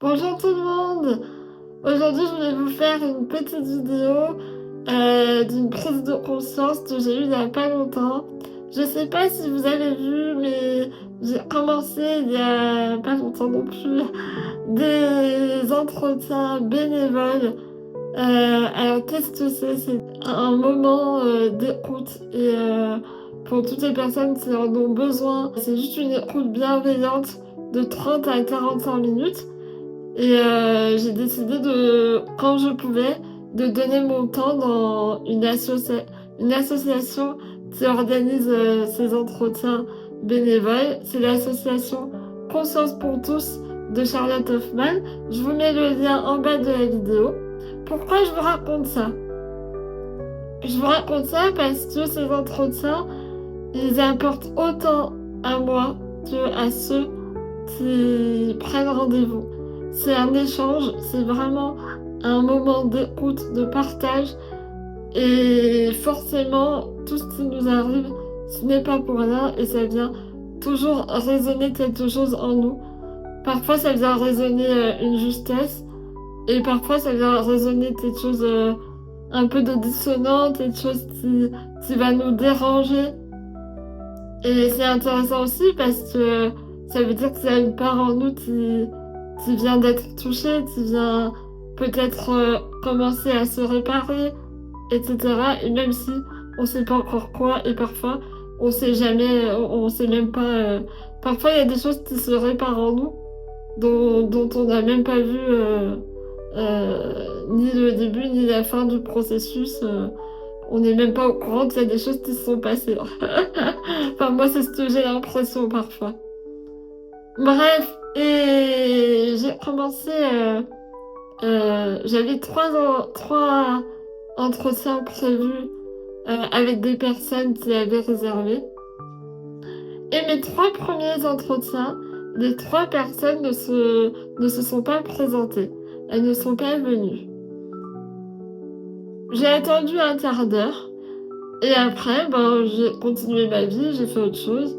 Bonjour tout le monde! Aujourd'hui, je voulais vous faire une petite vidéo d'une prise de conscience que j'ai eue il n'y a pas longtemps. Je sais pas si vous avez vu, mais j'ai commencé il y a pas longtemps non plus des entretiens bénévoles. Alors, qu'est-ce que c'est? C'est un moment d'écoute et pour toutes les personnes qui en ont besoin, c'est juste une écoute bienveillante de 30 à 45 minutes. Et j'ai décidé quand je pouvais, de donner mon temps dans une association qui organise ces entretiens bénévoles. C'est l'association Conscience pour tous de Charlotte Hoffman. Je vous mets le lien en bas de la vidéo. Pourquoi je vous raconte ça? Je vous raconte ça parce que ces entretiens, ils apportent autant à moi que à ceux qui prennent rendez-vous. C'est un échange, c'est vraiment un moment d'écoute, de partage. Et forcément, tout ce qui nous arrive, ce n'est pas pour rien et ça vient toujours résonner quelque chose en nous. Parfois, ça vient résonner une justesse et parfois, ça vient résonner quelque chose un peu de dissonant, quelque chose qui va nous déranger. Et c'est intéressant aussi parce que ça veut dire qu'il y a une part en nous qui vient d'être touchée, qui vient peut-être commencer à se réparer, etc. Et même si on sait pas encore quoi, et parfois on sait jamais, on sait même pas. Parfois il y a des choses qui se réparent en nous dont on n'a même pas vu ni le début ni la fin du processus. On n'est même pas au courant qu'il y a des choses qui se sont passées. Enfin, moi, c'est ce que j'ai l'impression parfois. Bref, et j'ai commencé. J'avais trois entretiens prévus avec des personnes qui avaient réservé. Et mes trois premiers entretiens, les trois personnes ne se sont pas présentées. Elles ne sont pas venues. J'ai attendu un quart d'heure. Et après, ben, j'ai continué ma vie, j'ai fait autre chose.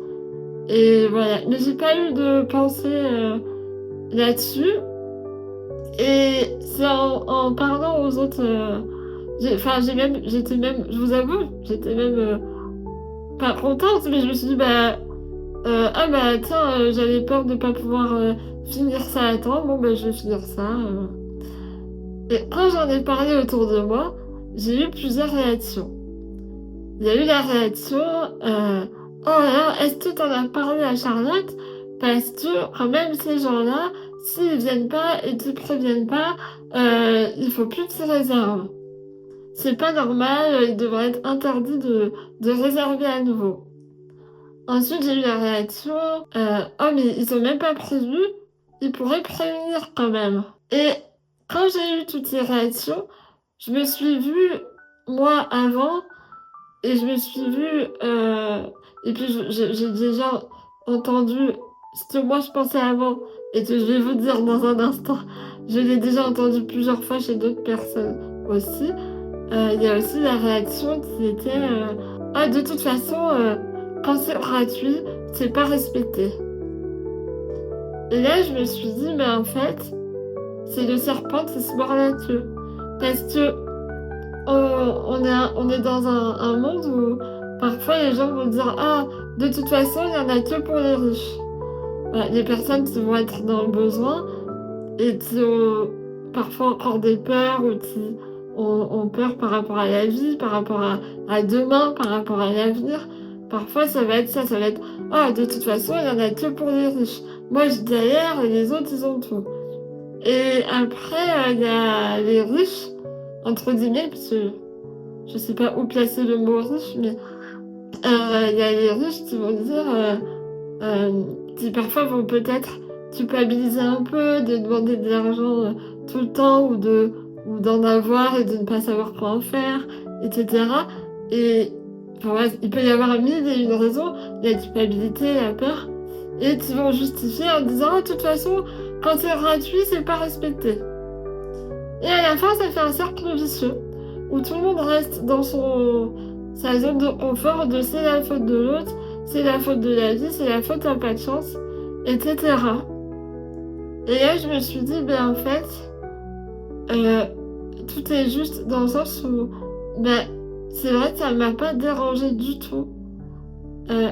Et voilà. Mais j'ai pas eu de pensée là-dessus. Et c'est en parlant aux autres. J'étais même, je vous avoue, j'étais même pas contente, mais je me suis dit, ah bah tiens, j'avais peur de pas pouvoir finir ça à temps. Bon, bah je vais finir ça. Et quand j'en ai parlé autour de moi, j'ai eu plusieurs réactions. Il y a eu la réaction, oh là, est-ce que t'en as parlé à Charlotte? Parce que quand même ces gens-là, s'ils viennent pas et qu'ils préviennent pas, il faut plus de ces réserves. C'est pas normal, il devrait être interdit de réserver à nouveau. Ensuite, j'ai eu la réaction, oh mais ils ont même pas prévu, ils pourraient prévenir quand même. Et quand j'ai eu toutes ces réactions, je me suis vue, moi, avant, et je me suis vue, et puis j'ai déjà entendu ce que moi je pensais avant, et que je vais vous dire dans un instant. Je l'ai déjà entendu plusieurs fois chez d'autres personnes aussi. Il y a aussi la réaction qui était, ah, de toute façon, quand c'est gratuit, c'est pas respecté. Et là, je me suis dit, mais en fait, c'est le serpent qui se mord la queue. Parce que on est dans un monde où parfois les gens vont dire, ah, de toute façon, il y en a que pour les riches. Voilà, les personnes qui vont être dans le besoin et qui ont parfois encore des peurs ou qui ont peur par rapport à la vie, par rapport à demain, par rapport à l'avenir. Parfois, ça va être ça, ça va être, ah, de toute façon, il y en a que pour les riches. Moi, je galère et les autres, ils ont tout. Et après, il y a les riches, entre guillemets, parce que je sais pas où placer le mot riche, mais il y a les riches qui vont dire, qui parfois vont peut-être culpabiliser un peu, de demander de l'argent tout le temps ou d'en avoir et de ne pas savoir quoi en faire, etc. Et enfin, ouais, il peut y avoir mille et une raisons, la culpabilité, la peur, et qui vont justifier en disant, ah, de toute façon, quand c'est gratuit, c'est pas respecté. Et à la fin, ça fait un cercle vicieux où tout le monde reste dans sa zone de confort de c'est la faute de l'autre, c'est la faute de la vie, c'est la faute à pas de chance, etc. Et là, je me suis dit, ben en fait, euh, tout est juste dans le sens où, ben, c'est vrai que ça m'a pas dérangé du tout.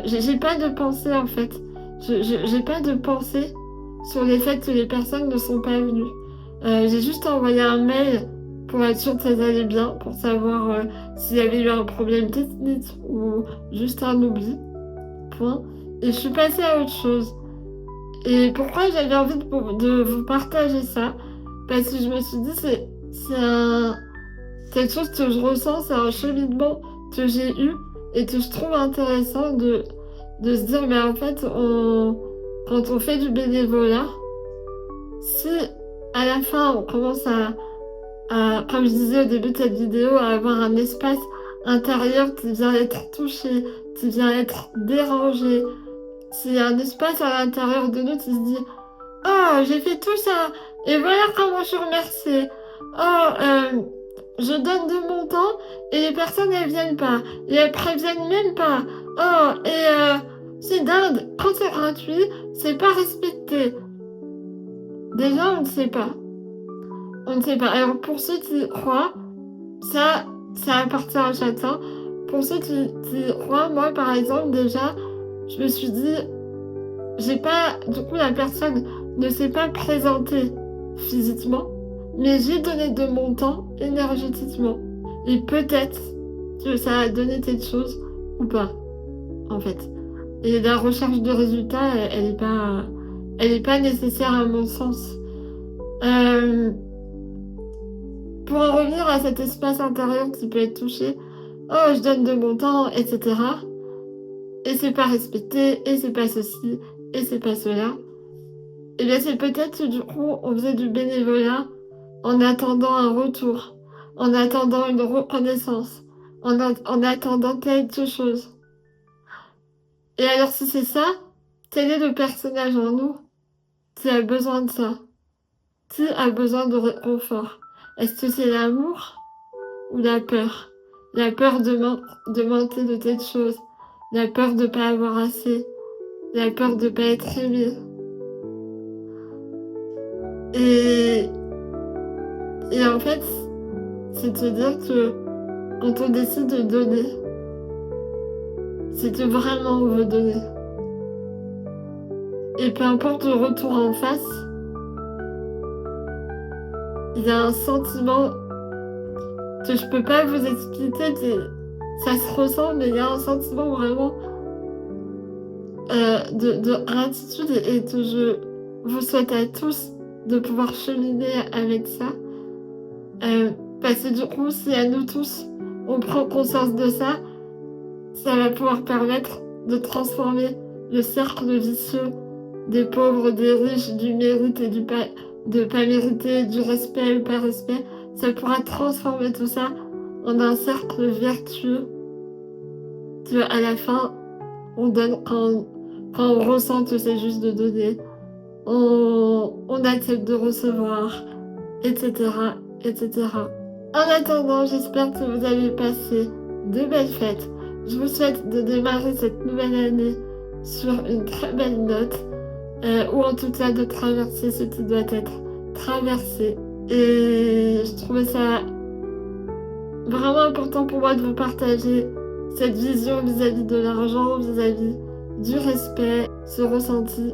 J'ai pas de pensée en fait. J'ai pas de pensée sur les faits que les personnes ne sont pas venues. J'ai juste envoyé un mail pour être sûr que ça allait bien, pour savoir s'il y avait eu un problème technique ou juste un oubli. Point. Et je suis passée à autre chose. Et pourquoi j'avais envie de vous partager ça? Parce que je me suis dit, c'est quelque chose que je ressens, c'est un cheminement que j'ai eu et que je trouve intéressant de se dire, mais en fait, quand on fait du bénévolat, si à la fin on commence comme je disais au début de cette vidéo, à avoir un espace intérieur qui vient être touché, qui vient être dérangé, s'il y a un espace à l'intérieur de nous qui se dit, oh, j'ai fait tout ça, et voilà comment je suis remerciée. Oh, je donne de mon temps et les personnes elles viennent pas. Et elles préviennent même pas. Oh, et c'est dingue, quand c'est gratuit, c'est pas respecté. Déjà, on ne sait pas. On ne sait pas. Alors pour ceux qui croient, ça appartient à chacun. Pour ceux qui croient, moi par exemple, déjà, je me suis dit, j'ai pas, du coup, la personne ne s'est pas présentée physiquement, mais j'ai donné de mon temps énergétiquement. Et peut-être que ça a donné quelque chose ou pas, en fait. Et la recherche de résultats, elle est pas nécessaire à mon sens. Euh, pour en revenir à cet espace intérieur qui peut être touché, oh, je donne de mon temps, etc. Et c'est pas respecté, et c'est pas ceci, et c'est pas cela. Et bien c'est peut-être que du coup, on faisait du bénévolat en attendant un retour, en attendant une reconnaissance, en attendant quelque chose. Et alors si c'est ça, quel est le personnage en nous qui a besoin de ça? Qui a besoin de réconfort? Est-ce que c'est l'amour ou la peur? La peur de manquer de quelque chose, la peur de pas avoir assez, la peur de pas être aimé. Et, et en fait, c'est de dire que quand on décide de donner, c'est que vraiment on veut donner. Et peu importe le retour en face, il y a un sentiment que je peux pas vous expliquer, ça se ressent, mais il y a un sentiment vraiment de gratitude et que je vous souhaite à tous de pouvoir cheminer avec ça. Parce que du coup, si à nous tous, on prend conscience de ça, ça va pouvoir permettre de transformer le cercle vicieux des pauvres, des riches, du mérite et de pas mériter, du respect ou pas respect. Ça pourra transformer tout ça en un cercle vertueux que à la fin, on donne quand on ressent que c'est juste de donner. On accepte de recevoir, etc., etc. En attendant, j'espère que vous avez passé de belles fêtes. Je vous souhaite de démarrer cette nouvelle année sur une très belle note, ou en tout cas de traverser ce qui doit être traversé. Et je trouvais ça vraiment important pour moi de vous partager cette vision vis-à-vis de l'argent, vis-à-vis du respect, ce ressenti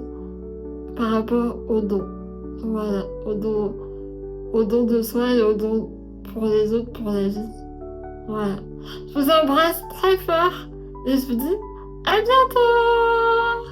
par rapport au don. Voilà, au don de soi et au don pour les autres, pour la vie. Voilà. Je vous embrasse très fort et je vous dis à bientôt!